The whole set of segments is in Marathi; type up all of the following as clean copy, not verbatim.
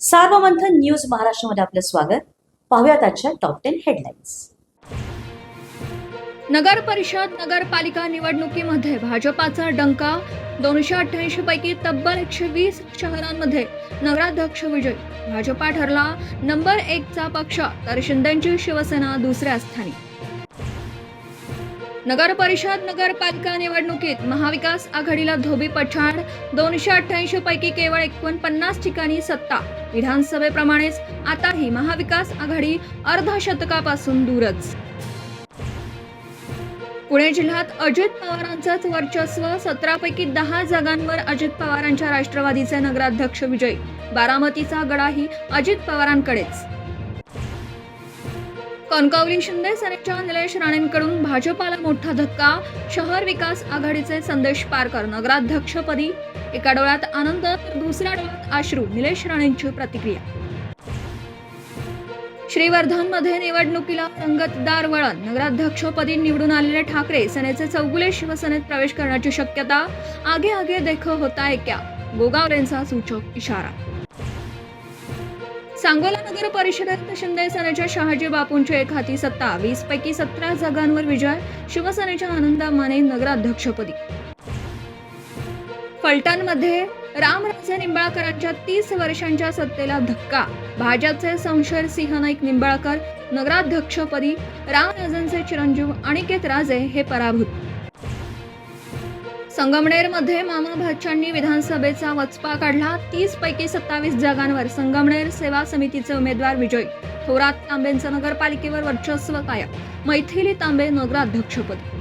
सार्वमंथन न्यूज महाराष्ट्रामध्ये आपलं स्वागत. पाहूयात आजच्या टॉप 10 हेडलाईन्स. नगर परिषद नगरपालिका निवडणुकीमध्ये भाजपाचा डंका. 288 पैकी तब्बल 120 शहरांमध्ये नगराध्यक्ष विजय. भाजपा ठरला नंबर 1 चा पक्ष, तर शिंदेंची शिवसेना दुसऱ्या स्थानी. नगर परिषद नगरपालिका निवडणुकीत महाविकास आघाडीला धोबी पछाड. 288 पैकी केवळ 49 ठिकाणी सत्ता. विधानसभेप्रमाणेच आताही महाविकास आघाडी अर्धशतकापासून दूरच. पुणे जिल्ह्यात अजित पवारांचंच वर्चस्व. 17 पैकी 10 जागांवर अजित पवारांच्या राष्ट्रवादीचे नगराध्यक्ष विजय. बारामतीचा गडाही अजित पवारांकडेच. कणकवली शिंदे सेनेच्या निलेश राणेंकडून भाजपाला मोठा धक्का. शहर विकास आघाडीचे संदेश पारकर नगराध्यक्षपदी. एका डोळ्यात आनंद तर दुसऱ्या डोळ्यात अश्रू, निलेश राणेंची प्रतिक्रिया. श्रीवर्धनमध्ये निवडणुकीला रंगतदार वळण. नगराध्यक्षपदी निवडून आलेले ठाकरे सेनेचे चौगुले शिवसेनेत प्रवेश करण्याची शक्यता. आगे आगे देखो होता है क्या, गोगावलेंचा सूचक इशारा. सांगोला नगर परिषदेत शिंदे सेनेच्या शहाजी बापूंची एक हाती सत्ता. 20 पैकी 17 जागांवर विजय. शिवसेनेच्या आनंदा माने नगराध्यक्षपदी. फलटणमध्ये रामराजे निंबाळकरांच्या 30 वर्षांच्या सत्तेला धक्का. भाजपचे संशय सिंह नाईक निंबाळकर नगराध्यक्षपदी. रामराजेंचे चिरंजीव अनिकेत राजे हे पराभूत. संगमनेरमध्ये मामा भाच्यांनी विधानसभेचा वचपा काढला. 30 पैकी 27 जागांवर संगमनेर सेवा समितीचे उमेदवार विजय. थोरात तांबेंचं नगरपालिकेवर वर्चस्व कायम. मैथिली तांबे नगराध्यक्षपदी.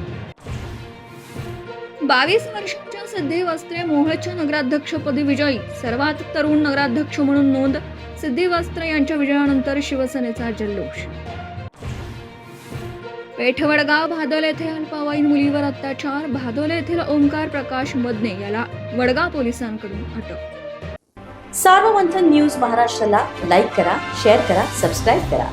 22 वर्षांच्या सिद्धी वस्त्रे मोहोळच्या नगराध्यक्षपदी विजयी. सर्वात तरुण नगराध्यक्ष म्हणून नोंद. सिद्धी वस्त्रे यांच्या विजयानंतर शिवसेनेचा जल्लोष. पेठ वडगाव भादोल येथे अल्पवयीन मुलीवर अत्याचार. भादोल येथील ओंकार प्रकाश मदने याला वडगाव पोलिसांकडून अटक. सार्वमंथन न्यूज महाराष्ट्राला लाईक करा, शेअर करा, सबस्क्राईब करा.